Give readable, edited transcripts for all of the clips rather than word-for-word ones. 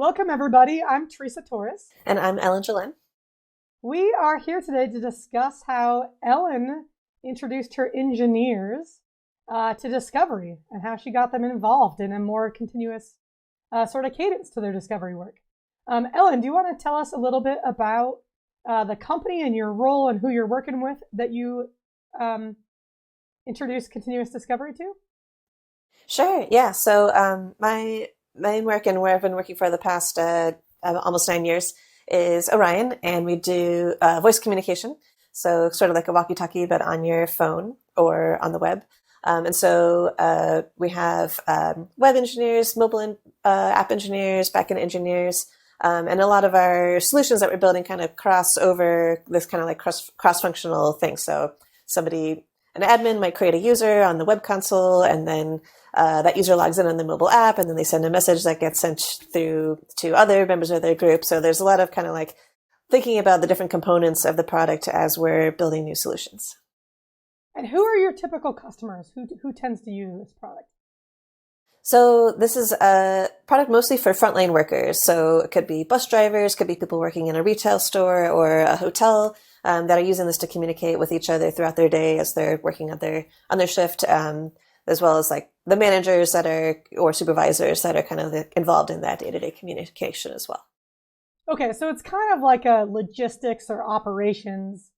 Welcome, everybody. I'm Teresa Torres. And I'm Ellen Juhlin. We are here today to discuss how Ellen introduced her engineers to discovery and how she got them involved in a more continuous sort of cadence to their discovery work. Ellen, do you want to tell us a little bit about the company and your role and who you're working with that you introduced continuous discovery to? Sure. Yeah. So my main work and where I've been working for the past almost 9 years is Orion, and we do voice communication. So sort of like a walkie-talkie, but on your phone or on the web. And so we have web engineers, mobile app engineers, backend engineers, and a lot of our solutions that we're building kind of cross over this kind of like cross-functional thing. So an admin might create a user on the web console, and then that user logs in on the mobile app, and then they send a message that gets sent through to other members of their group. So there's a lot of kind of like thinking about the different components of the product as we're building new solutions. And who are your typical customers? Who tends to use this product? So this is a product mostly for frontline workers. So it could be bus drivers, could be people working in a retail store or a hotel that are using this to communicate with each other throughout their day as they're working on their shift, as well as like the managers or supervisors that are kind of involved in that day-to-day communication as well. Okay, so it's kind of like a logistics or operations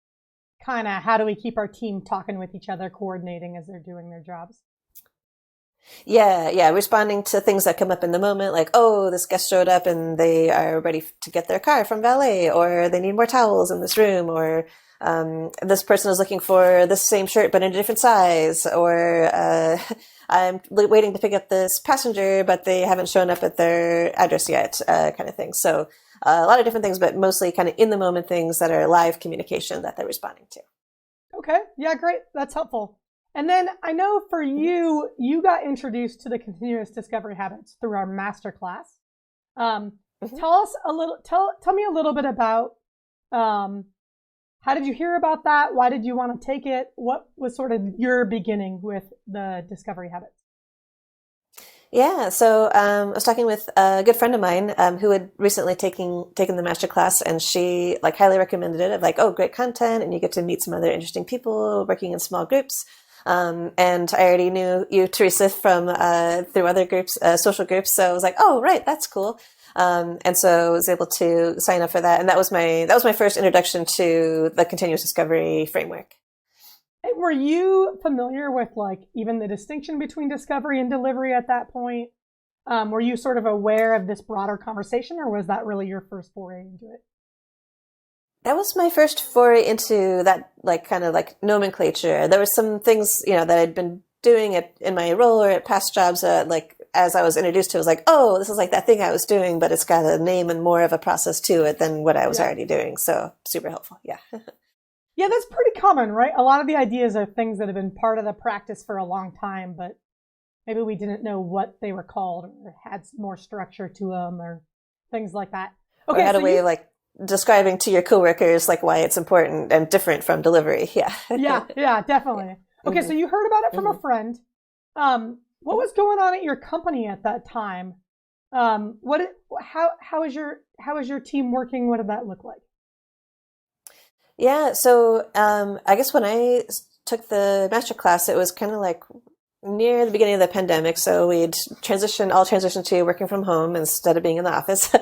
kind of how do we keep our team talking with each other, coordinating as they're doing their jobs? Yeah. Responding to things that come up in the moment, like, oh, this guest showed up and they are ready to get their car from valet, or they need more towels in this room, or this person is looking for this same shirt but in a different size, or I'm waiting to pick up this passenger but they haven't shown up at their address yet, kind of thing. So a lot of different things, but mostly kind of in the moment things that are live communication that they're responding to. Okay. Yeah, great. That's helpful. And then I know for you got introduced to the continuous discovery habits through our masterclass. Tell me a little bit about how did you hear about that? Why did you want to take it? What was sort of your beginning with the discovery habits? Yeah, so I was talking with a good friend of mine who had recently taken the masterclass, and she like highly recommended it. Of like, oh, great content, and you get to meet some other interesting people working in small groups. And I already knew you, Teresa, from through other groups, social groups. So I was like, oh, right, that's cool. And so I was able to sign up for that, and that was my first introduction to the continuous discovery framework. Were you familiar with like even the distinction between discovery and delivery at that point? Were you sort of aware of this broader conversation, or was that really your first foray into it? That was my first foray into that, like, kind of like nomenclature. There were some things, that I'd been doing in my role or at past jobs, like as I was introduced to, it was like, oh, this is like that thing I was doing, but it's got a name and more of a process to it than what I was already doing. So super helpful. Yeah. Yeah, that's pretty common, right? A lot of the ideas are things that have been part of the practice for a long time, but maybe we didn't know what they were called or had more structure to them or things like that. Okay, or had a way of like describing to your coworkers like why it's important and different from delivery. Yeah. Yeah, definitely. Okay, so you heard about it from a friend. What was going on at your company at that time? How is your team working? What did that look like? Yeah, so I guess when I took the masterclass, it was kind of like near the beginning of the pandemic. So we'd transitioned to working from home instead of being in the office,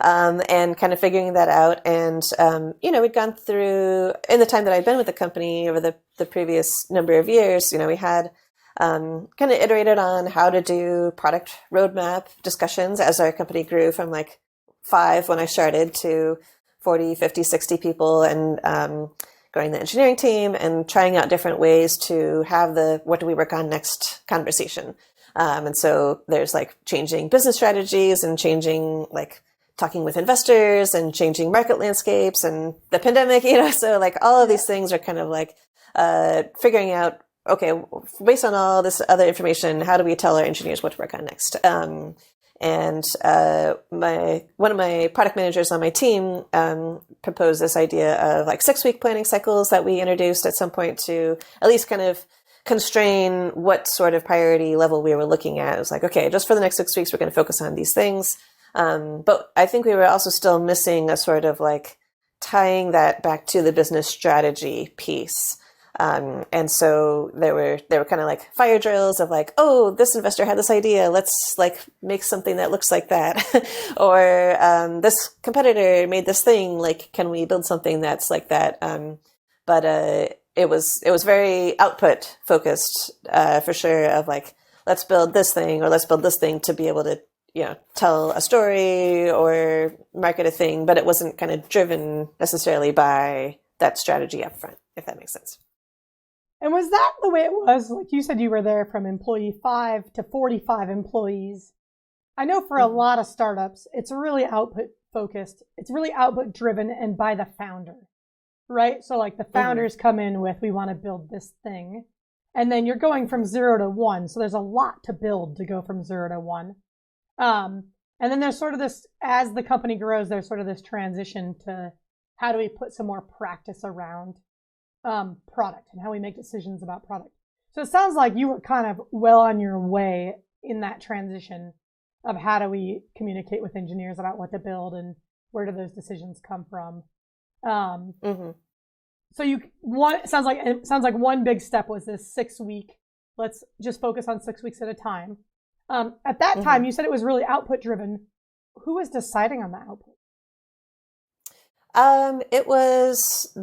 and kind of figuring that out. And, we'd gone through, in the time that I'd been with the company over the previous number of years, we had kind of iterated on how to do product roadmap discussions as our company grew from like 5 when I started to 40, 50, 60 people, and growing the engineering team and trying out different ways to have the what do we work on next conversation. And so there's like changing business strategies and changing like talking with investors and changing market landscapes and the pandemic, so like all of these things are kind of like figuring out, okay, based on all this other information, how do we tell our engineers what to work on next? And one of my product managers on my team proposed this idea of like 6-week planning cycles that we introduced at some point to at least kind of constrain what sort of priority level we were looking at. It was like, okay, just for the next 6 weeks, we're going to focus on these things. But I think we were also still missing a sort of like tying that back to the business strategy piece. And so there were kind of like fire drills of like, oh, this investor had this idea. Let's like make something that looks like that. Or this competitor made this thing. Like, can we build something that's like that? But it was very output focused for sure. Of like, let's build this thing or let's build this thing to be able to tell a story or market a thing. But it wasn't kind of driven necessarily by that strategy up front, if that makes sense. And was that the way it was? Like you said, you were there from employee 5 to 45 employees. I know for a lot of startups, it's really output focused. It's really output driven and by the founder, right? So like the founders come in with, we want to build this thing. And then you're going from 0 to 1. So there's a lot to build to go from 0 to 1. And then there's sort of this, as the company grows, there's sort of this transition to how do we put some more practice around product and how we make decisions about product. So it sounds like you were kind of well on your way in that transition of how do we communicate with engineers about what to build and where do those decisions come from. So it sounds like one big step was this 6-week. Let's just focus on 6 weeks at a time. At that time, you said it was really output driven. Who was deciding on the output? It was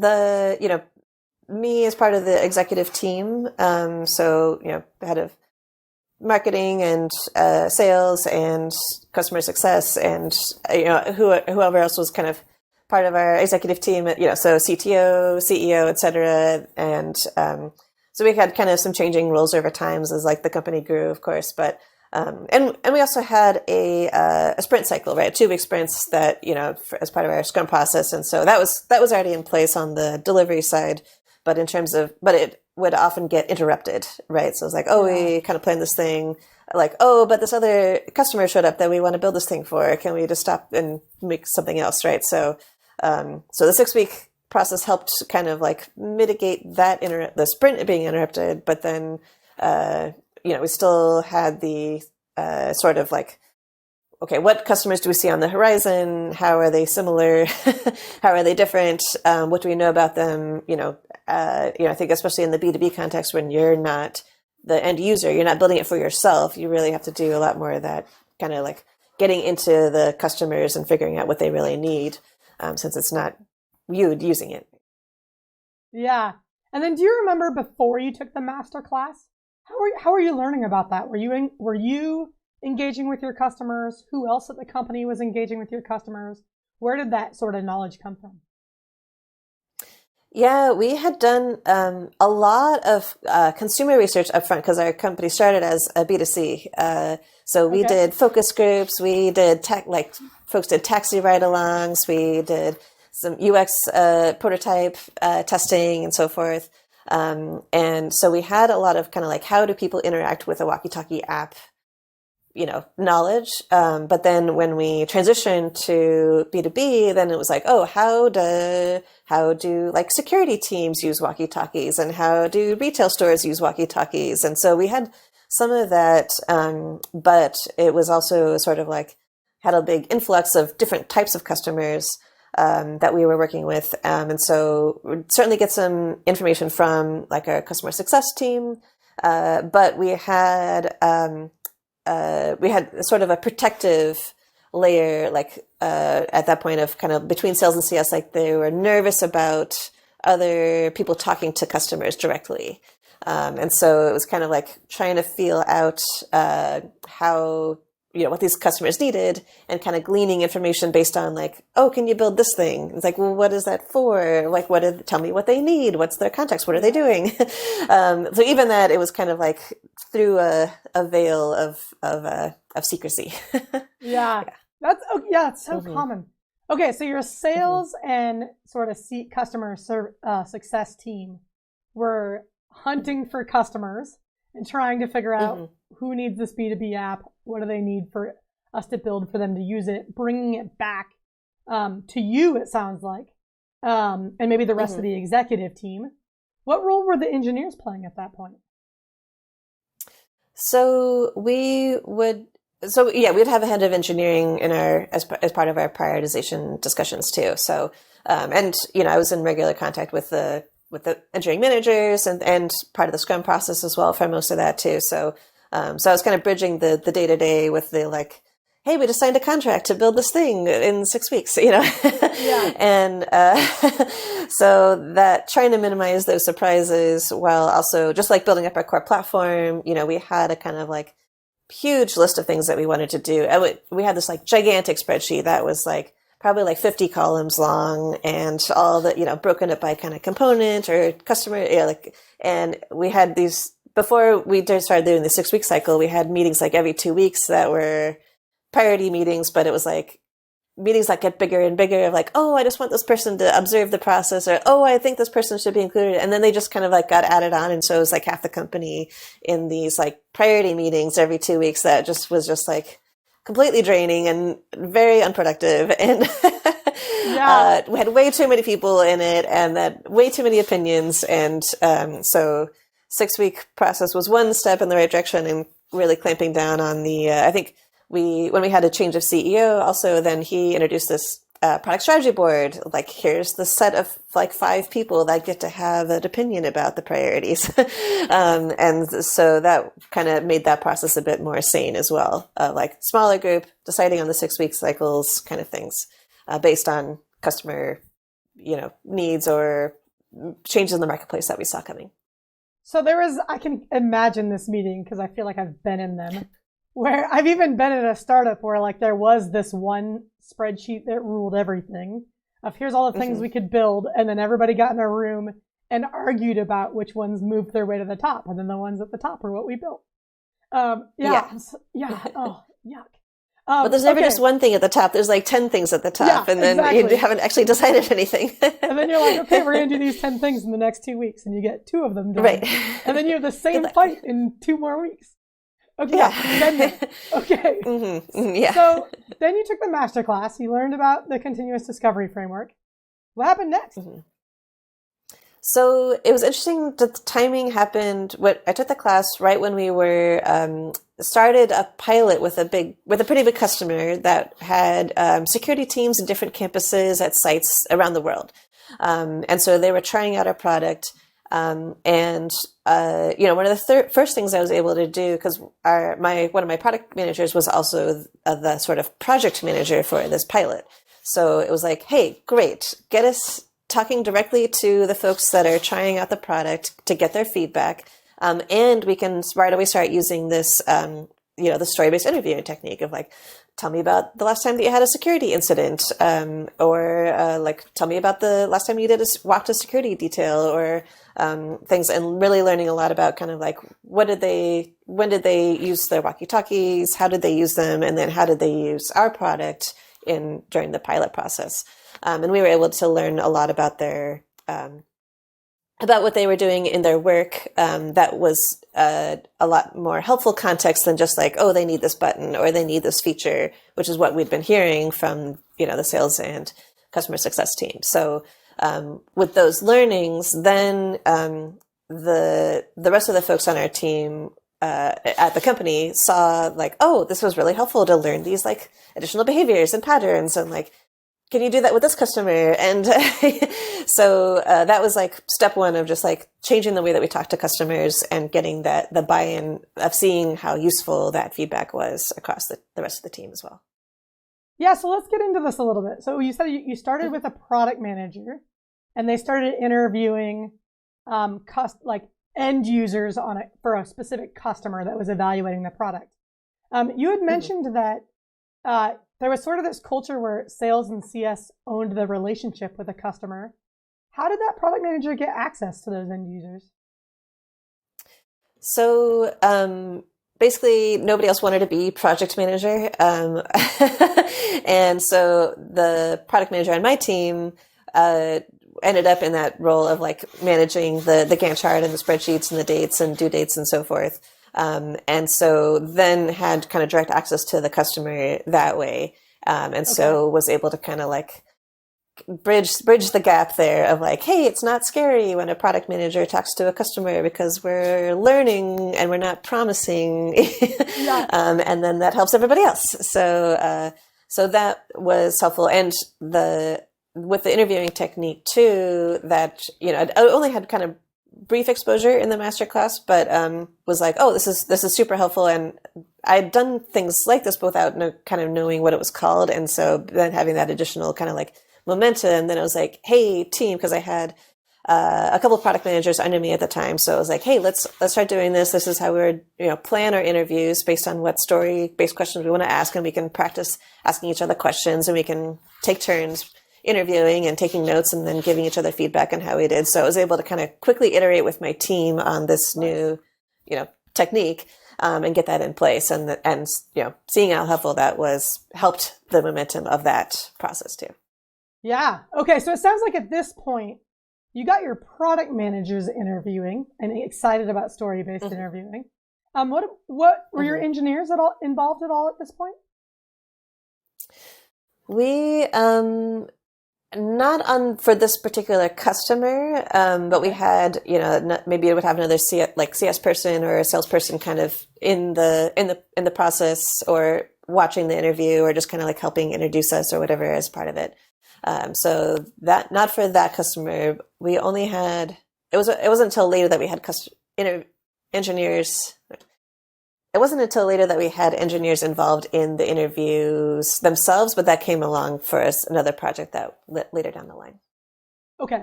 me as part of the executive team. So, head of marketing and sales and customer success and, whoever else was kind of part of our executive team, so CTO, CEO, et cetera. And so we had kind of some changing roles over times as like the company grew, of course. But and we also had a sprint cycle, right? 2-week sprints that, as part of our Scrum process. And so that was already in place on the delivery side. But but it would often get interrupted, right? So it's like, we kind of planned this thing, like, but this other customer showed up that we want to build this thing for. Can we just stop and make something else, right? So, so the 6-week process helped kind of like mitigate that the sprint being interrupted, but then, we still had the sort of like, okay, what customers do we see on the horizon? How are they similar? How are they different? What do we know about them? I think especially in the B2B context, when you're not the end user, you're not building it for yourself. You really have to do a lot more of that kind of like getting into the customers and figuring out what they really need, since it's not you using it. Yeah. And then do you remember before you took the master class, how were you learning about that? Were you engaging with your customers? Who else at the company was engaging with your customers? Where did that sort of knowledge come from? Yeah, we had done a lot of consumer research upfront because our company started as a B2C. So we did focus groups. We did folks did taxi ride-alongs. We did some UX prototype testing and so forth. And so we had a lot of kind of like, how do people interact with a walkie-talkie app, knowledge. But then when we transitioned to B2B, then it was like, how do like security teams use walkie-talkies and how do retail stores use walkie-talkies? And so we had some of that. But it was also sort of like had a big influx of different types of customers that we were working with. And so we'd certainly get some information from like our customer success team. But we had sort of a protective layer, like at that point of kind of between sales and CS, like they were nervous about other people talking to customers directly. And so it was kind of like trying to feel out how, what these customers needed and kind of gleaning information based on like, can you build this thing? It's like, well, what is that for? Like, tell me what they need. What's their context? What are they doing? So even that, it was kind of like through a veil of secrecy. Yeah. It's so common. Okay. So your sales and sort of customer success team were hunting for customers and trying to figure out who needs this B2B app. What do they need for us to build for them to use it? Bringing it back to you, it sounds like, and maybe the rest of the executive team. What role were the engineers playing at that point? So we would So yeah, we'd have a head of engineering in our as part of our prioritization discussions too. So and I was in regular contact with the engineering managers and part of the Scrum process as well for most of that too. So so I was kind of bridging the day to day with the like, hey, we just signed a contract to build this thing in 6 weeks, Yeah. and so that trying to minimize those surprises while also just like building up our core platform. We had a kind of like huge list of things that we wanted to do. And we had this like gigantic spreadsheet that was like probably like 50 columns long and all the, broken up by kind of component or customer, and we had these, before we started doing the 6 week cycle, we had meetings like every 2 weeks that were priority meetings, but it was like meetings that get bigger and bigger of like, oh, I just want this person to observe the process, or, oh, I think this person should be included. And then they just kind of like got added on. And so it was like half the company in these like priority meetings every 2 weeks that was just like completely draining and very unproductive. And we had way too many people in it and that way too many opinions. And so 6 week process was one step in the right direction and really clamping down on the, I think, when we had a change of CEO also, then he introduced this product strategy board. Like, here's the set of like 5 people that get to have an opinion about the priorities. And so that kind of made that process a bit more sane as well. Like smaller group deciding on the 6 week cycles kind of things based on customer, needs or changes in the marketplace that we saw coming. So I can imagine this meeting because I feel like I've been in them. Where I've even been in a startup where like there was this one spreadsheet that ruled everything of here's all the things we could build. And then everybody got in a room and argued about which ones moved their way to the top. And then the ones at the top are what we built. Yeah. Oh, yuck. But there's never just one thing at the top. There's like 10 things at the top. And then you haven't actually decided anything. And then you're like, okay, we're going to do these 10 things in the next 2 weeks. And you get 2 of them done. Right. And then you have the same fight in 2 more weeks. Okay. Yeah. Okay. Yeah. So then you took the master class. You learned about the continuous discovery framework. What happened next? So it was interesting. The timing happened. I took the class right when we were started a pilot with a pretty big customer that had security teams in different campuses at sites around the world, and so they were trying out our product. One of the first things I was able to do, because one of my product managers was also the sort of project manager for this pilot. So it was like, hey, great, get us talking directly to the folks that are trying out the product to get their feedback. And we can right away start using this, the story-based interviewing technique of like, tell me about the last time that you had a security incident, or tell me about the last time you walked a security detail, or things, and really learning a lot about kind of like when did they use their walkie-talkies, how did they use them, and then how did they use our product during the pilot process. And we were able to learn a lot about about what they were doing in their work. That was a lot more helpful context than just like, oh, they need this button or they need this feature, which is what we'd been hearing from, the sales and customer success team. So with those learnings, then the rest of the folks on our team at the company saw like, oh, this was really helpful to learn these like additional behaviors and patterns, and like, can you do that with this customer? And so that was like step one of just like changing the way that we talk to customers and getting the buy-in of seeing how useful that feedback was across the rest of the team as well. Yeah, so let's get into this a little bit. So you said you started with a product manager, and they started interviewing end users for a specific customer that was evaluating the product. You had mentioned that there was sort of this culture where sales and CS owned the relationship with a customer. How did that product manager get access to those end users? So basically, nobody else wanted to be project manager. And so the product manager on my team ended up in that role of like managing the Gantt chart and the spreadsheets and the dates and due dates and so forth. And so then had kind of direct access to the customer that way. And so was able to kind of like bridge the gap there of like, hey, it's not scary when a product manager talks to a customer because we're learning and we're not promising. Yeah. And then that helps everybody else. So that was helpful. And with the interviewing technique too, that, I only had kind of brief exposure in the masterclass, but was like, oh, this is super helpful. And I'd done things like this but without kind of knowing what it was called. And so then having that additional kind of like momentum, then it was like, hey, team, because I had a couple of product managers under me at the time. So I was like, hey, let's start doing this. This is how we would plan our interviews based on what story-based questions we want to ask, and we can practice asking each other questions, and we can take turns interviewing and taking notes and then giving each other feedback on how we did. So I was able to kind of quickly iterate with my team on this new, technique, and get that in place. And seeing how helpful that was helped the momentum of that process too. Yeah. Okay. So it sounds like at this point, you got your product managers interviewing and excited about story-based interviewing. What were your engineers involved at all at this point? We, not on for this particular customer, but we had, maybe it would have another CS person or a salesperson kind of in the process, or watching the interview, or just kind of like helping introduce us or whatever as part of it. So that, not for that customer, we only had, it wasn't until later that we had engineers. It wasn't until later that we had engineers involved in the interviews themselves, but that came along for us, another project that later down the line. Okay.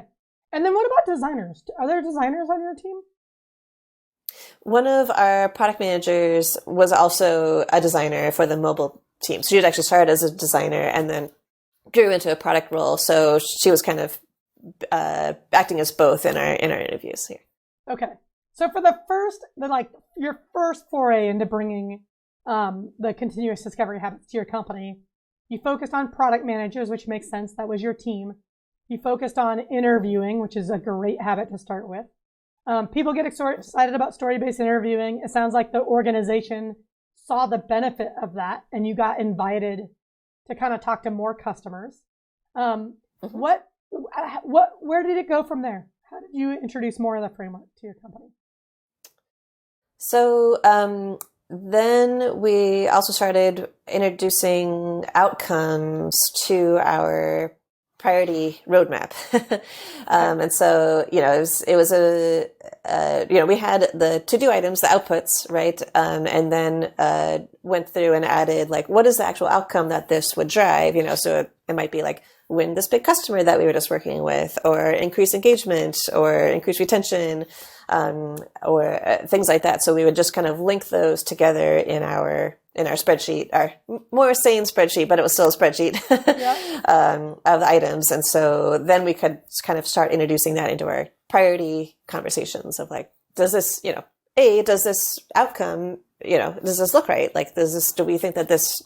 And then what about designers? Are there designers on your team? One of our product managers was also a designer for the mobile team. So she had actually started as a designer and then grew into a product role. So she was kind of acting as both in our interviews here. Okay. So for your first foray into bringing the continuous discovery habits to your company, you focused on product managers, which makes sense. That was your team. You focused on interviewing, which is a great habit to start with. People get excited about story-based interviewing. It sounds like the organization saw the benefit of that, and you got invited to kind of talk to more customers. Where did it go from there? How did you introduce more of the framework to your company? So then we also started introducing outcomes to our priority roadmap. And so, it was we had the to-do items, the outputs, right? And then went through and added, like, what is the actual outcome that this would drive? So it might be like, win this big customer that we were just working with, or increase engagement, or increase retention, or things like that. So we would just kind of link those together in our spreadsheet, our more sane spreadsheet, but it was still a spreadsheet of the items. And so then we could kind of start introducing that into our priority conversations of like, does this, does this outcome, does this look right? Like, do we think that this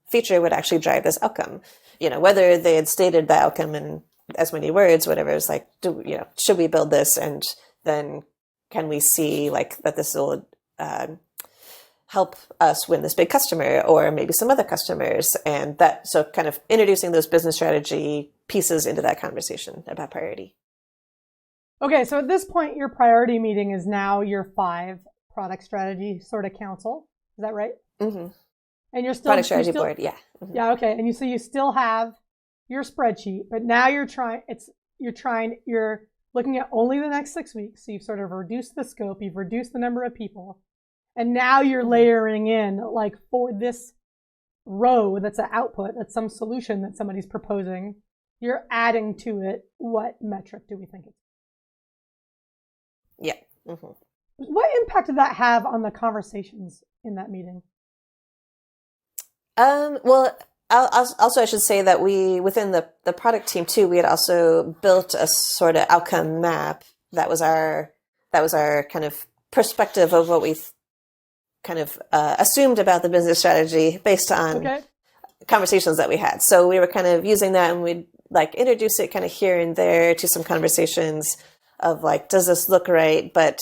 feature would actually drive this outcome? Whether they had stated the outcome in as many words, whatever, it's like, should we build this? And then can we see like that this will help us win this big customer, or maybe some other customers? And that, so kind of introducing those business strategy pieces into that conversation about priority. Okay, so at this point, your priority meeting is now your 5 product strategy sort of council. Is that right? Mm-hmm. And you're still product strategy board, yeah. Mm-hmm. Yeah, okay. And you still have your spreadsheet, but now you're looking at only the next 6 weeks. So you've sort of reduced the scope, you've reduced the number of people, and now you're layering in, like, for this row that's an output, that's some solution that somebody's proposing, you're adding to it, what metric do we think it's? Yeah. Mm-hmm. What impact did that have on the conversations in that meeting? Well, I should say that we, within the product team too, we had also built a sort of outcome map that was our kind of perspective of what we kind of assumed about the business strategy based on conversations that we had. So we were kind of using that, and we'd like introduce it kind of here and there to some conversations of like, does this look right? But,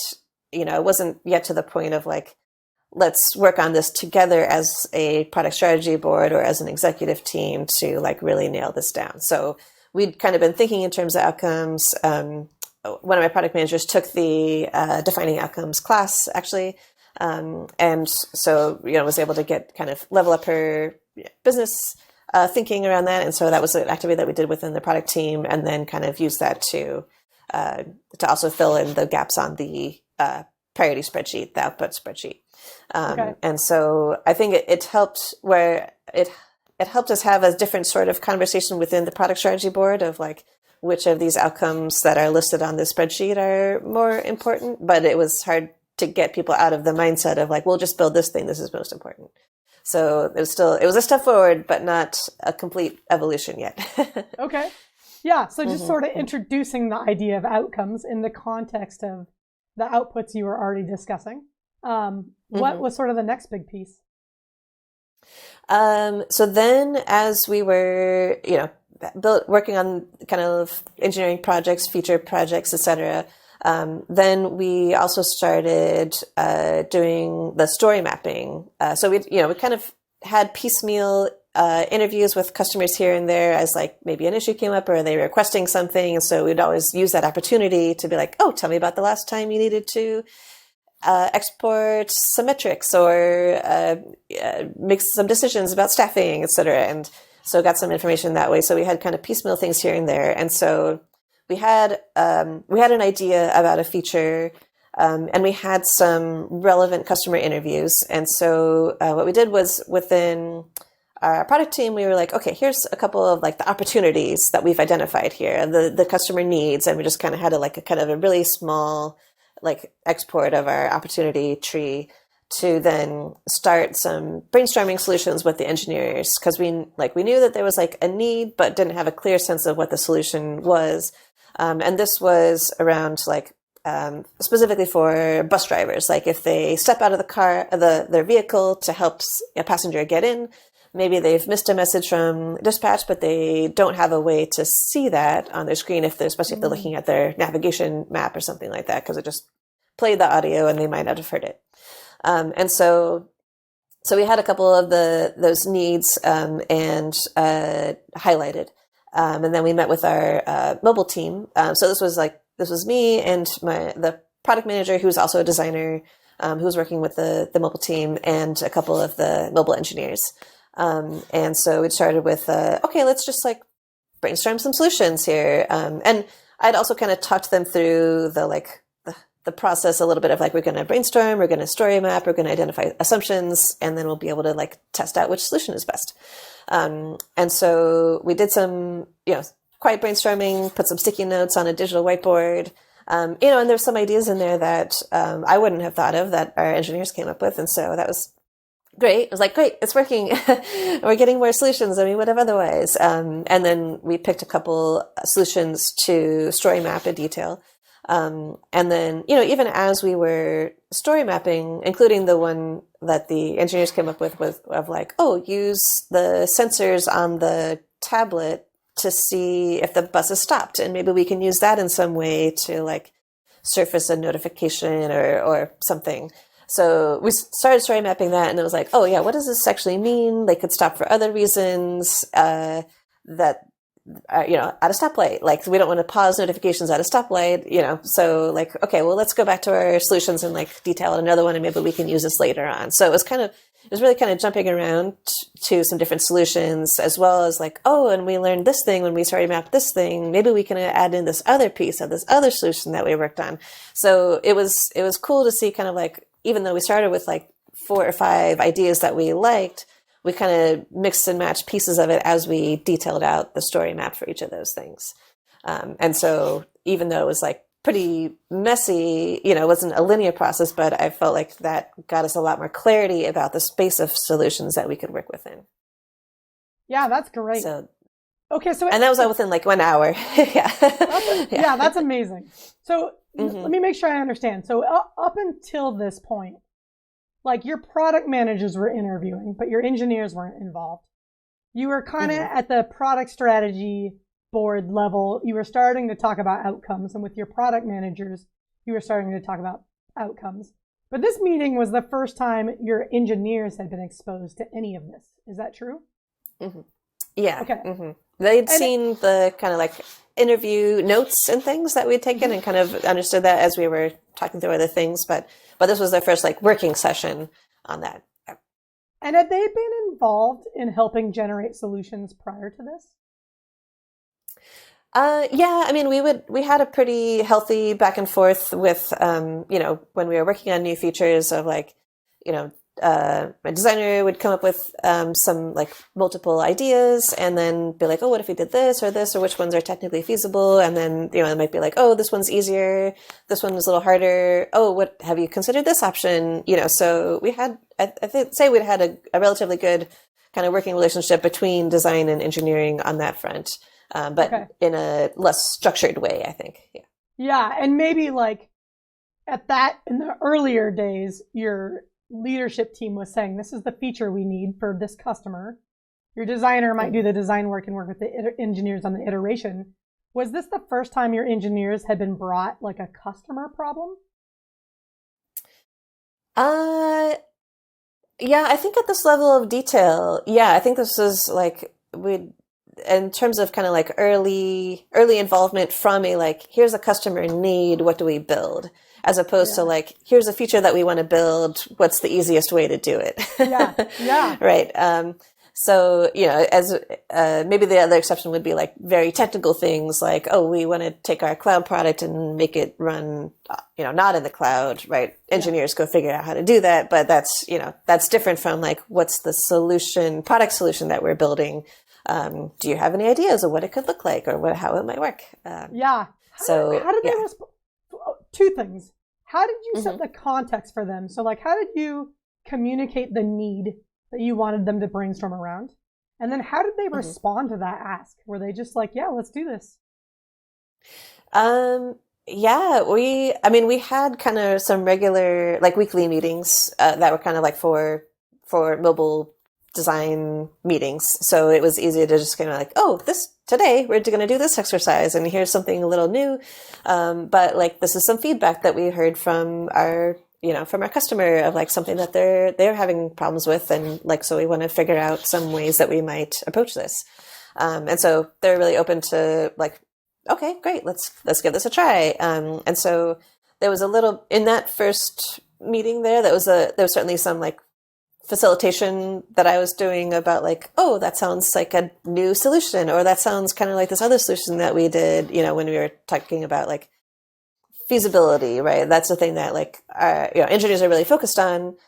it wasn't yet to the point of like, let's work on this together as a product strategy board or as an executive team to like really nail this down. So we'd kind of been thinking in terms of outcomes. One of my product managers took the defining outcomes class, actually. And so, was able to get kind of level up her business thinking around that. And so that was an activity that we did within the product team, and then kind of use that to also fill in the gaps on the priority spreadsheet, the output spreadsheet. And so I think it helped where it helped us have a different sort of conversation within the product strategy board of like, which of these outcomes that are listed on the spreadsheet are more important. But it was hard to get people out of the mindset of like, we'll just build this thing. This is most important. So it was a step forward, but not a complete evolution yet. Okay. Yeah. So just sort of introducing the idea of outcomes in the context of the outputs you were already discussing. What was sort of the next big piece? So then as we were, working on kind of engineering projects, feature projects, etc., then we also started doing the story mapping. So we kind of had piecemeal interviews with customers here and there as like maybe an issue came up or they were requesting something. And so we'd always use that opportunity to be like, oh, tell me about the last time you needed to export some metrics or make some decisions about staffing, et cetera. And so got some information that way. So we had kind of piecemeal things here and there. And so we had an idea about a feature, and we had some relevant customer interviews. And so what we did was within our product team, we were like, okay, here's a couple of like the opportunities that we've identified here, the customer needs. And we just kind of had a kind of a really small like export of our opportunity tree to then start some brainstorming solutions with the engineers. Cause we knew that there was like a need, but didn't have a clear sense of what the solution was. And this was around like, specifically for bus drivers. Like if they step out of the car, their vehicle to help a passenger get in, maybe they've missed a message from dispatch, but they don't have a way to see that on their screen, especially if they're looking at their navigation map or something like that, because it just played the audio and they might not have heard it. And so we had a couple of those needs and highlighted. And then we met with our mobile team. So this was me and the product manager, who's also a designer, who was working with the mobile team, and a couple of the mobile engineers. And so we started with, okay, let's just like brainstorm some solutions here. And I'd also kind of talked them through the process a little bit of like, we're going to brainstorm, we're going to story map, we're going to identify assumptions, and then we'll be able to like test out which solution is best. And so we did some, quiet brainstorming, put some sticky notes on a digital whiteboard, and there's some ideas in there that I wouldn't have thought of that our engineers came up with. And so that was great. It was like, great, it's working. We're getting more solutions than we would have otherwise. And then we picked a couple solutions to story map in detail. And then, even as we were story mapping, including the one that the engineers came up with of like, oh, use the sensors on the tablet to see if the bus is stopped. And maybe we can use that in some way to like surface a notification or something. So we started story mapping that, and it was like, oh yeah, what does this actually mean? They could stop for other reasons, at a stoplight. Like we don't want to pause notifications at a stoplight, so like, okay, well, let's go back to our solutions and like detail another one, and maybe we can use this later on. So it was really kind of jumping around to some different solutions, as well as like, oh, and we learned this thing when we started map this thing, maybe we can add in this other piece of this other solution that we worked on. So it was cool to see kind of like, even though we started with like 4 or 5 ideas that we liked, we kind of mixed and matched pieces of it as we detailed out the story map for each of those things. And so even though it was like pretty messy, it wasn't a linear process, but I felt like that got us a lot more clarity about the space of solutions that we could work within. Yeah, that's great. So, okay, so and that was all within like 1 hour. Yeah. Yeah, that's amazing. So let me make sure I understand. So up until this point, like your product managers were interviewing, but your engineers weren't involved. You were kind of at the product strategy board level. You were starting to talk about outcomes, and with your product managers, you were starting to talk about outcomes. But this meeting was the first time your engineers had been exposed to any of this. Is that true? Yeah. Okay. they'd And seen the kind of like interview notes and things that we'd taken and kind of understood that as we were talking through other things. But this was their first like working session on that. and had they been involved in helping generate solutions prior to this? Yeah, I mean, we had a pretty healthy back and forth with, when we were working on new features of like, a designer would come up with some like multiple ideas and then be like, oh, what if we did this, or which ones are technically feasible? And then, it might be like, oh, this one's easier. This one is a little harder. Oh, what have you considered this option? So we had, say we'd had a relatively good kind of working relationship between design and engineering on that front. But in a less structured way, I think. Yeah. Yeah. And maybe like in the earlier days, your leadership team was saying, this is the feature we need for this customer. Your designer might do the design work and work with the engineers on the iteration. Was this the first time your engineers had been brought like a customer problem? Yeah, I think at this level of detail, I think this was like, in terms of kind of like early involvement from a like, here's a customer need, what do we build? As opposed to like, here's a feature that we want to build, what's the easiest way to do it? Yeah. Right. So, as maybe the other exception would be like very technical things like, oh, we want to take our cloud product and make it run, not in the cloud, right? Engineers go figure out how to do that. But that's different from like, what's the product solution that we're building? Do you have any ideas of what it could look like or how it might work? How did they respond? Two things. How did you set the context for them? So like, how did you communicate the need that you wanted them to brainstorm around? And then how did they respond to that ask? Were they just like, yeah, let's do this? We had kind of some regular like weekly meetings that were kind of like for mobile design meetings. So it was easy to just kind of like, oh, today we're going to do this exercise and here's something a little new. But like, this is some feedback that we heard from our customer of like something that they're having problems with. And like, so we want to figure out some ways that we might approach this. And so they're really open to like, okay, great. Let's give this a try. And so there was a little in that first meeting there was certainly some like facilitation that I was doing about like, oh, that sounds like a new solution, or that sounds kind of like this other solution that we did, when we were talking about like feasibility, right? That's the thing that like engineers are really focused on.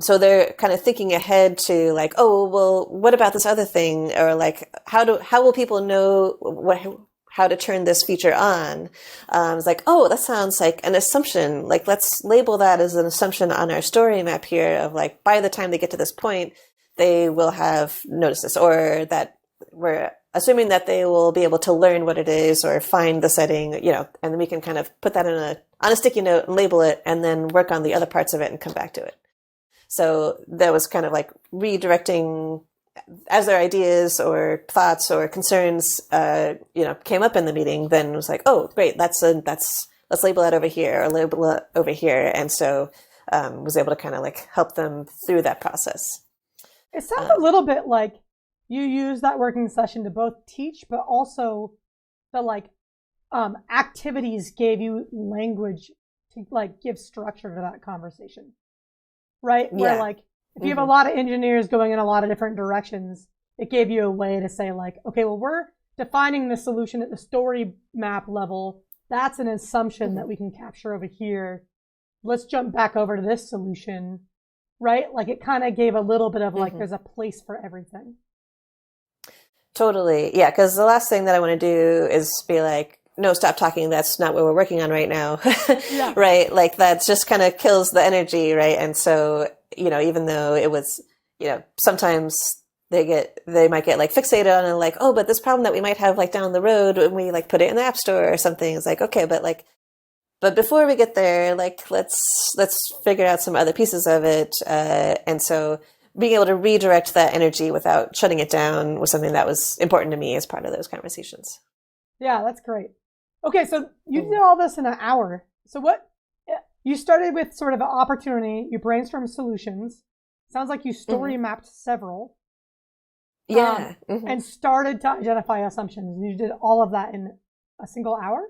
So they're kind of thinking ahead to like, oh, well, what about this other thing? Or like, how will people know how to turn this feature on? It's like, oh, that sounds like an assumption. Like, let's label that as an assumption on our story map here of like, by the time they get to this point, they will have noticed this, or that we're assuming that they will be able to learn what it is or find the setting, and then we can kind of put that on a sticky note and label it and then work on the other parts of it and come back to it. So that was kind of like redirecting as their ideas or thoughts or concerns, came up in the meeting, then it was like, oh, great, let's label that over here or label it over here. And so, was able to kind of like help them through that process. It sounds a little bit like you use that working session to both teach, but also the like, activities gave you language to like give structure to that conversation, right? Where like, if you have a lot of engineers going in a lot of different directions, it gave you a way to say like, okay, well, we're defining the solution at the story map level. That's an assumption that we can capture over here. Let's jump back over to this solution, right? Like it kind of gave a little bit of like, there's a place for everything. Totally. Yeah. Cause the last thing that I want to do is be like, no, stop talking. That's not what we're working on right now. Right. Like that just kind of kills the energy. Right. And so, even though it was, sometimes they might get like fixated on it, like, oh, but this problem that we might have like down the road when we like put it in the app store or something is like, okay, but before we get there, like, let's figure out some other pieces of it. And so being able to redirect that energy without shutting it down was something that was important to me as part of those conversations. Yeah, that's great. Okay, so you did all this in an hour. So you started with sort of an opportunity, you brainstormed solutions. Sounds like you story mapped several. Yeah. and started to identify assumptions. And you did all of that in a single hour?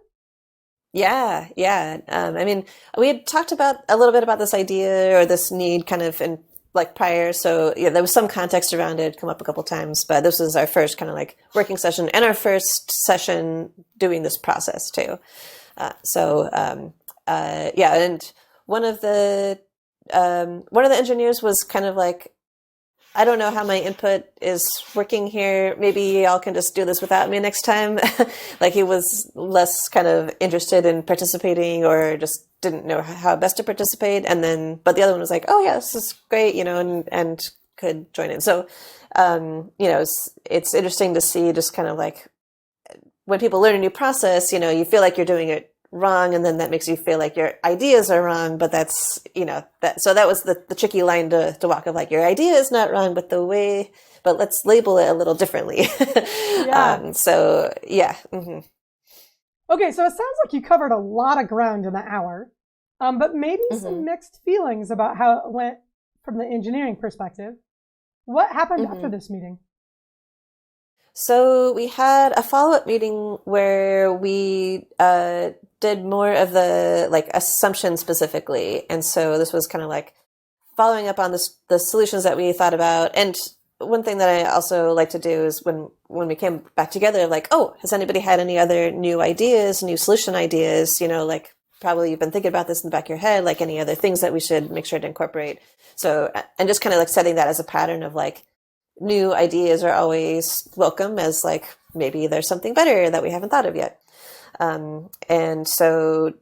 Yeah, yeah. I mean, we had talked about a little bit about this idea or this need kind of in like prior. So yeah, there was some context around it, come up a couple times, but this was our first kind of like working session and our first session doing this process too. Yeah, and one of the engineers was kind of like, I don't know how my input is working here. Maybe y'all can just do this without me next time. Like he was less kind of interested in participating or just didn't know how best to participate. But the other one was like, oh yeah, this is great, and could join in. So, it's interesting to see just kind of like when people learn a new process, you feel like you're doing it wrong, and then that makes you feel like your ideas are wrong, but that's so that was the tricky line to walk of like your idea is not wrong, but let's label it a little differently. Yeah. So yeah. Mm-hmm. Okay, so it sounds like you covered a lot of ground in the hour, but maybe some mixed feelings about how it went from the engineering perspective. What happened after this meeting? So we had a follow-up meeting where we did more of the like assumption specifically. And so this was kind of like following up on the solutions that we thought about. And one thing that I also like to do is when we came back together, like, oh, has anybody had any other new ideas, new solution ideas? Like probably you've been thinking about this in the back of your head, like any other things that we should make sure to incorporate. So, and just kind of like setting that as a pattern of like, new ideas are always welcome as like, maybe there's something better that we haven't thought of yet. And so,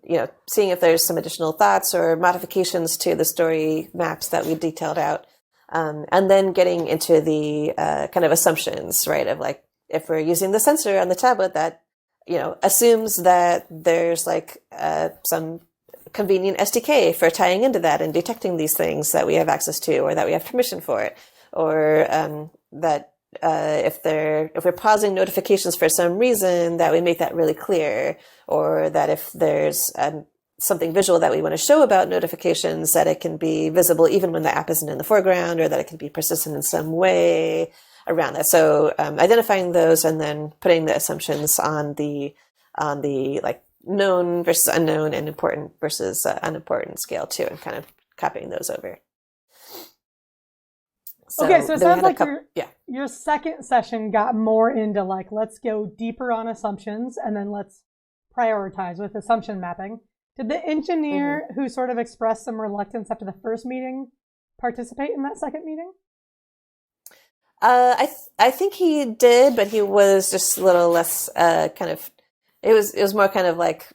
seeing if there's some additional thoughts or modifications to the story maps that we detailed out. And then getting into the kind of assumptions, right? Of like, if we're using the sensor on the tablet that, assumes that there's like some convenient SDK for tying into that and detecting these things that we have access to or that we have permission for, or that if we're pausing notifications for some reason, that we make that really clear, or that if there's something visual that we want to show about notifications, that it can be visible even when the app isn't in the foreground, or that it can be persistent in some way around that. So identifying those and then putting the assumptions on the like known versus unknown and important versus unimportant scale too, and kind of copying those over. So it sounds like your second session got more into like, let's go deeper on assumptions and then let's prioritize with assumption mapping. Did the engineer who sort of expressed some reluctance after the first meeting participate in that second meeting? I think he did, but he was just a little less kind of. It was more kind of like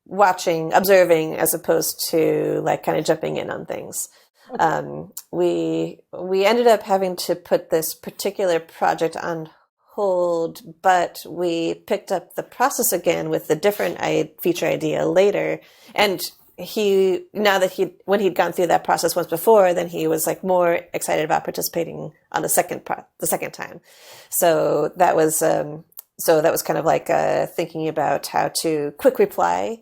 watching, observing, as opposed to like kind of jumping in on things. Okay. We ended up having to put this particular project on hold, but we picked up the process again with a different feature idea later. And when he'd gone through that process once before, then he was like more excited about participating on the second time. So that was kind of like thinking about how to quick reply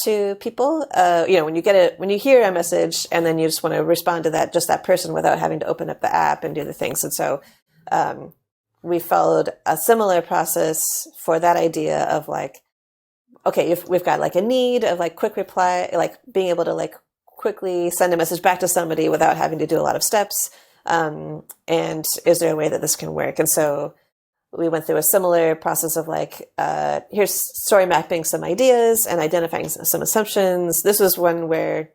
to people. When you hear a message and then you just want to respond to that person without having to open up the app and do the things. And so we followed a similar process for that idea of like, okay, if we've got like a need of like quick reply, like being able to like quickly send a message back to somebody without having to do a lot of steps. And is there a way that this can work? And so we went through a similar process of like, here's story mapping some ideas and identifying some assumptions. This was one where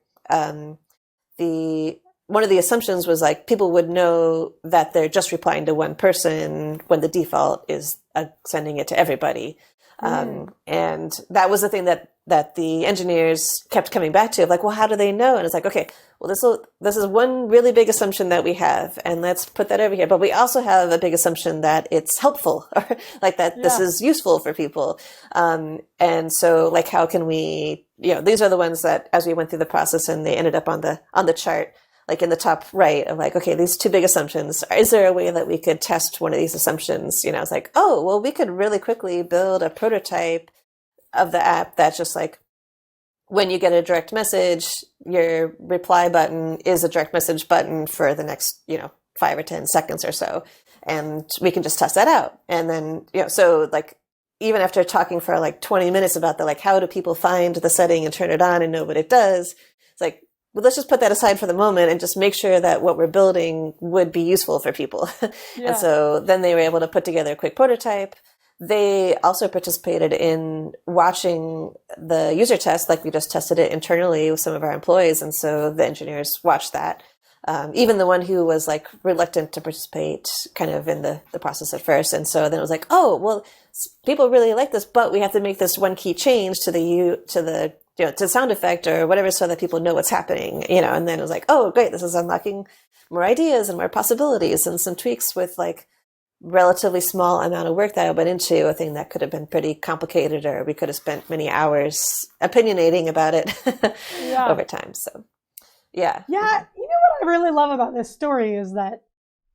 one of the assumptions was like people would know that they're just replying to one person when the default is sending it to everybody. And that was the thing that the engineers kept coming back to, of like, well, how do they know? And it's like, okay, well, this is one really big assumption that we have, and let's put that over here. But we also have a big assumption that it's helpful, or like that this is useful for people. And so like, how can we, these are the ones that as we went through the process and they ended up on the chart, like in the top right of like, okay, these two big assumptions, is there a way that we could test one of these assumptions? It's like, oh, well, we could really quickly build a prototype of the app that's just like, when you get a direct message, your reply button is a direct message button for the next, 5 or 10 seconds or so. And we can just test that out. And then, so like, even after talking for like 20 minutes about the, like, how do people find the setting and turn it on and know what it does? It's like, well, let's just put that aside for the moment and just make sure that what we're building would be useful for people. Yeah. And so then they were able to put together a quick prototype. They also participated in watching the user test, like we just tested it internally with some of our employees. And so the engineers watched that. Even the one who was like reluctant to participate kind of in the process at first. And so then it was like, oh, well, people really like this, but we have to make this one key change to the sound effect or whatever so that people know what's happening, and then it was like, oh, great, this is unlocking more ideas and more possibilities and some tweaks with like relatively small amount of work that I went into a thing that could have been pretty complicated, or we could have spent many hours opinionating about it over time. So, yeah. Yeah. You know what I really love about this story is that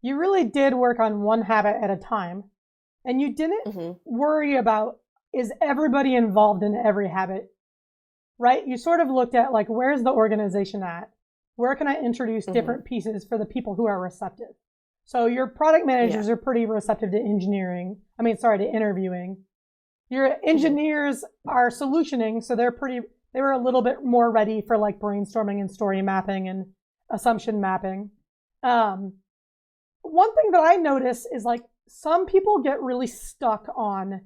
you really did work on one habit at a time, and you didn't worry about, is everybody involved in every habit, right? You sort of looked at like, where's the organization at? Where can I introduce different pieces for the people who are receptive? So your product managers are pretty receptive to interviewing. Your engineers are solutioning, so they were a little bit more ready for like brainstorming and story mapping and assumption mapping. One thing that I notice is like some people get really stuck on,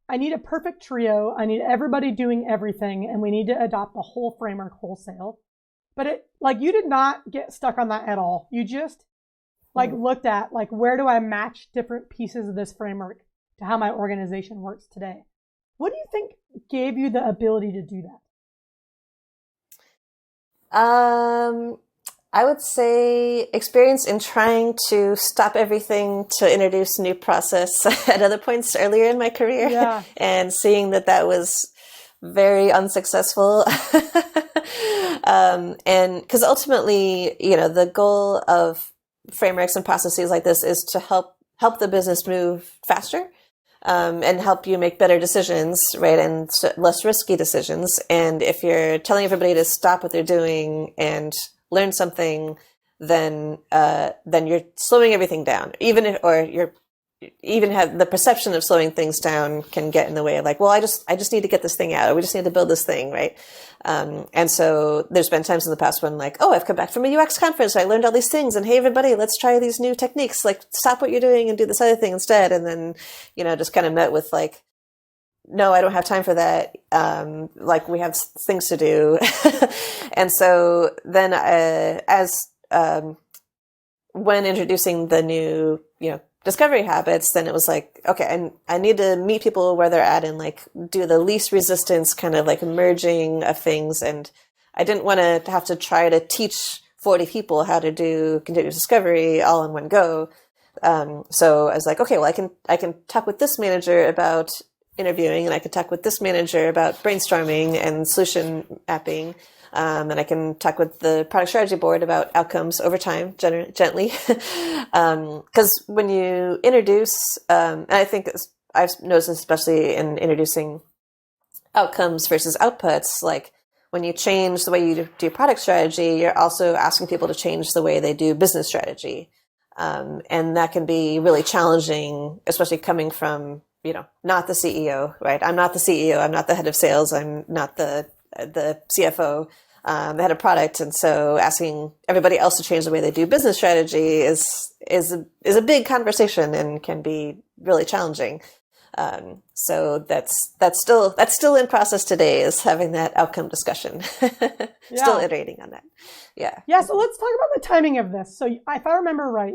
I need a perfect trio, I need everybody doing everything, and we need to adopt the whole framework wholesale. But you did not get stuck on that at all. You just looked at like, where do I match different pieces of this framework to how my organization works today? What do you think gave you the ability to do that? I would say experience in trying to stop everything to introduce new process at other points earlier in my career, and seeing that was very unsuccessful. And because ultimately, the goal of frameworks and processes like this is to help the business move faster, and help you make better decisions, right? And less risky decisions. And if you're telling everybody to stop what they're doing and learn something, then you're slowing everything down. Even have the perception of slowing things down can get in the way of like, well, I just need to get this thing out, or we just need to build this thing, right? And so there's been times in the past when like, oh, I've come back from a UX conference, I learned all these things, and hey, everybody, let's try these new techniques, like stop what you're doing and do this other thing instead. And then, just kind of met with like, no, I don't have time for that. Like we have things to do. And so then, when introducing the new, discovery habits, then it was like, okay, and I need to meet people where they're at and like do the least resistance kind of like merging of things. And I didn't want to have to try to teach 40 people how to do continuous discovery all in one go. So I was like, okay, well, I can talk with this manager about interviewing, and I can talk with this manager about brainstorming and solution mapping. And I can talk with the product strategy board about outcomes over time, gently. Because when you introduce, and I think I've noticed, especially in introducing outcomes versus outputs, like when you change the way you do product strategy, you're also asking people to change the way they do business strategy. And that can be really challenging, especially coming from, not the CEO, right? I'm not the CEO. I'm not the head of sales. I'm not the CFO, the head of product. And so asking everybody else to change the way they do business strategy is a big conversation and can be really challenging. So that's still in process today, is having that outcome discussion. Still iterating on that. Yeah. Yeah. So let's talk about the timing of this. So if I remember right,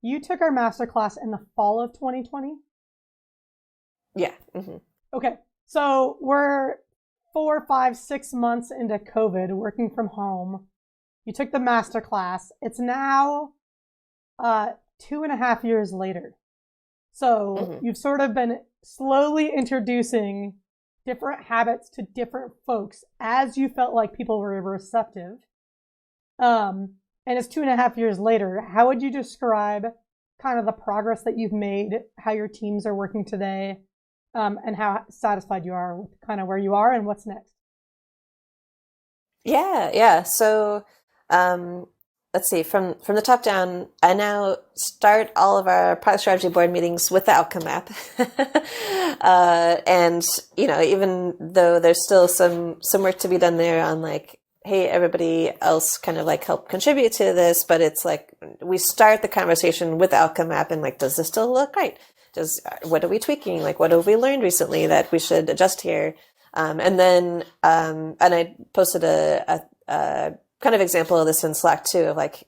you took our masterclass in the fall of 2020. Yeah. Mm-hmm. Okay. So we're 4, 5, 6 months into COVID, working from home. You took the masterclass. It's now 2.5 years later. So you've sort of been slowly introducing different habits to different folks as you felt like people were receptive. And it's 2.5 years later. How would you describe kind of the progress that you've made, how your teams are working today, and how satisfied you are with kind of where you are and what's next? Yeah. So, let's see, from the top down, I now start all of our product strategy board meetings with the outcome map. And, even though there's still some work to be done there on like, hey, everybody else kind of like help contribute to this, but it's like, we start the conversation with the outcome map and like, does this still look right? What are we tweaking? Like, what have we learned recently that we should adjust here? And then I posted a kind of example of this in Slack too, of like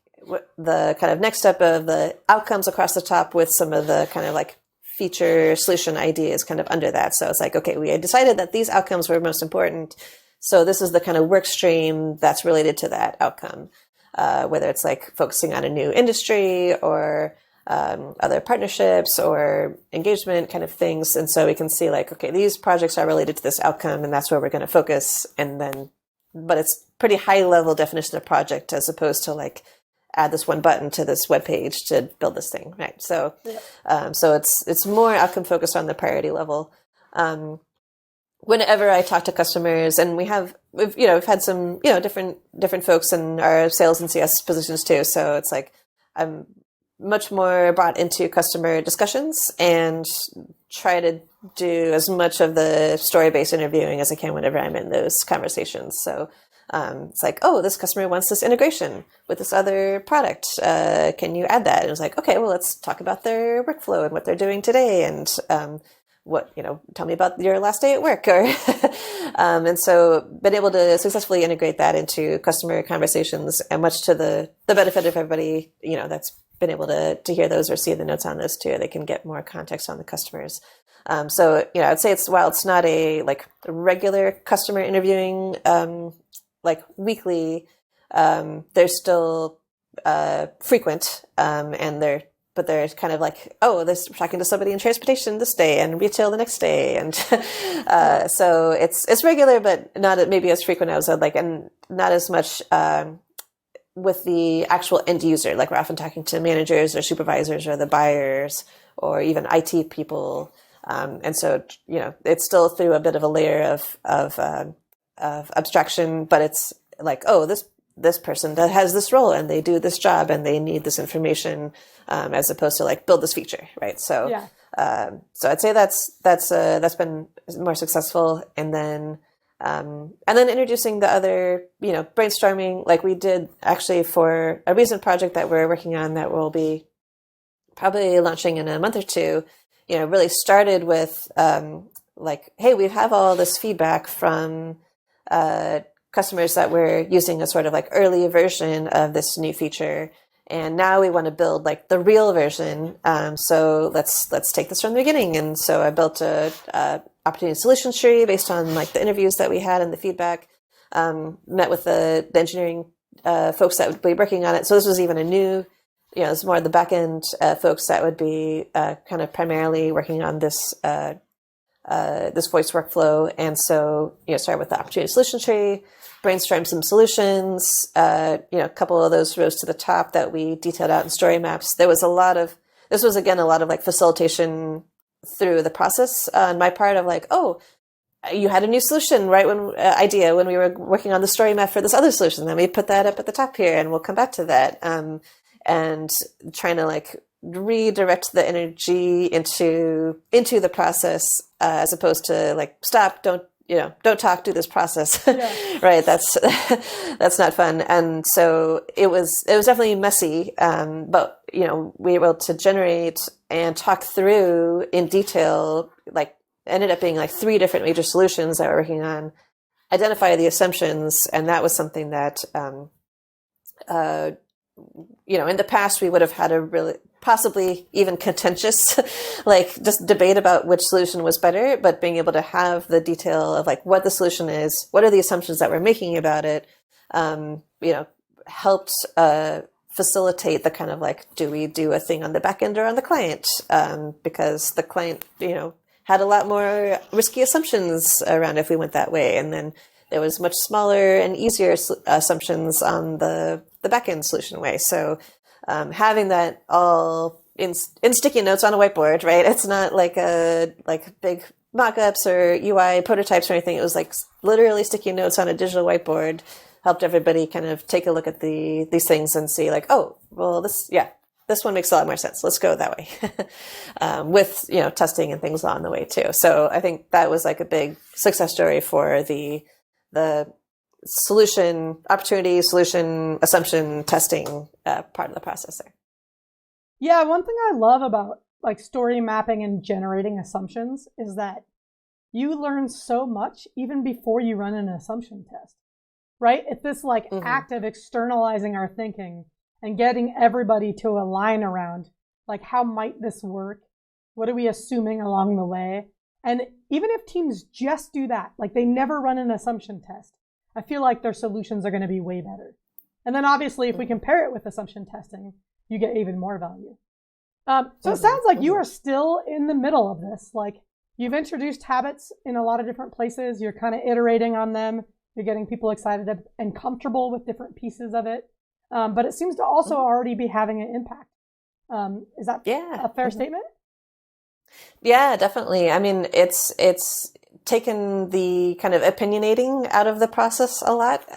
the kind of next step of the outcomes across the top with some of the kind of like feature solution ideas kind of under that. So it's like, okay, we had decided that these outcomes were most important. So this is the kind of work stream that's related to that outcome, whether it's like focusing on a new industry or other partnerships or engagement kind of things. And so we can see like, okay, these projects are related to this outcome and that's where we're going to focus. And then, but it's pretty high level definition of project as opposed to like add this one button to this web page to build this thing. Right. So, so it's more outcome focused on the priority level. Whenever I talk to customers, and we've had some, different folks in our sales and CS positions too. So it's like, I'm much more brought into customer discussions and try to do as much of the story-based interviewing as I can whenever I'm in those conversations. So it's like, oh, this customer wants this integration with this other product. Can you add that? And it's like, okay, well, let's talk about their workflow and what they're doing today. And tell me about your last day at work. Or and so been able to successfully integrate that into customer conversations, and much to the benefit of everybody, that's been able to hear those or see the notes on this too. They can get more context on the customers. So, I'd say while it's not a like regular customer interviewing, like weekly, they're still frequent, and they're kind of like, oh, we're talking to somebody in transportation this day and retail the next day. And so it's regular, but not maybe as frequent as I'd like, and not as much with the actual end user. Like we're often talking to managers or supervisors or the buyers or even IT people. And so, it's still through a bit of a layer of abstraction, but it's like, oh, this person that has this role and they do this job and they need this information, as opposed to like build this feature. Right. So, so I'd say that's been more successful. And then introducing the other, brainstorming, like we did actually for a recent project that we're working on that will be probably launching in a month or two, really started with, like, hey, we have all this feedback from, customers that we're using a sort of like early version of this new feature. And now we want to build like the real version. So let's take this from the beginning. And so I built a opportunity solution tree based on like the interviews that we had and the feedback, met with the engineering, folks that would be working on it. So this was even a new, it's more the back end, folks that would be, kind of primarily working on this, this voice workflow. And so, start with the opportunity solution tree, brainstorm some solutions, a couple of those rose to the top that we detailed out in story maps. This was again, a lot of like facilitation through the process on my part of like, oh, you had a new solution, right? Idea when we were working on the story map for this other solution, then we put that up at the top here and we'll come back to that. And trying to like redirect the energy into the process, as opposed to like, stop, don't talk, do this process. Yeah. Right. That's not fun. And so it was definitely messy. But we were able to generate and talk through in detail, like ended up being like 3 different major solutions that we're working on, identify the assumptions. And that was something that, in the past we would have had a really possibly even contentious, like just debate about which solution was better, but being able to have the detail of like what the solution is, what are the assumptions that we're making about it, helped, facilitate the kind of like, do we do a thing on the back end or on the client? Because the client, had a lot more risky assumptions around if we went that way. And then there was much smaller and easier assumptions on the back end solution way. So, having that all in sticky notes on a whiteboard, right? It's not like big mock-ups or UI prototypes or anything. It was like literally sticky notes on a digital whiteboard, helped everybody kind of take a look at these things and see like, oh, well, this one makes a lot more sense. Let's go that way. With, testing and things along the way too. So I think that was like a big success story for the solution assumption testing part of the process there. Yeah, one thing I love about like story mapping and generating assumptions is that you learn so much even before you run an assumption test, right? It's this like act of externalizing our thinking and getting everybody to align around like, how might this work? What are we assuming along the way? And even if teams just do that, like they never run an assumption test, I feel like their solutions are going to be way better. And then obviously if we compare it with assumption testing, you get even more value. So it sounds like you are still in the middle of this. Like you've introduced habits in a lot of different places. You're kind of iterating on them. You're getting people excited and comfortable with different pieces of it. But it seems to also already be having an impact. Is that a fair statement? Yeah, definitely. I mean, it's taken the kind of opinionating out of the process a lot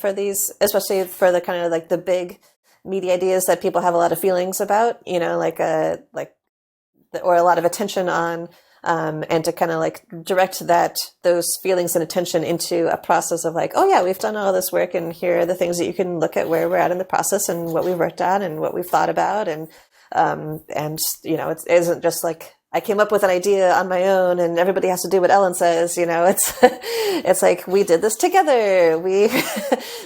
for these, especially for the kind of like the big meaty ideas that people have a lot of feelings about, or a lot of attention on, and to kind of like direct those feelings and attention into a process of like, oh yeah, we've done all this work and here are the things that you can look at where we're at in the process and what we've worked on and what we've thought about. And it isn't just like, I came up with an idea on my own and everybody has to do what Ellen says, it's like, we did this together. We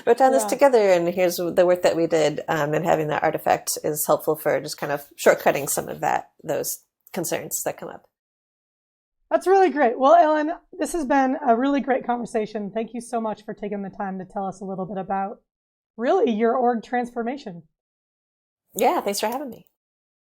wrote down this together and here's the work that we did. And having that artifact is helpful for just kind of shortcutting some of those concerns that come up. That's really great. Well, Ellen, this has been a really great conversation. Thank you so much for taking the time to tell us a little bit about really your org transformation. Yeah, thanks for having me.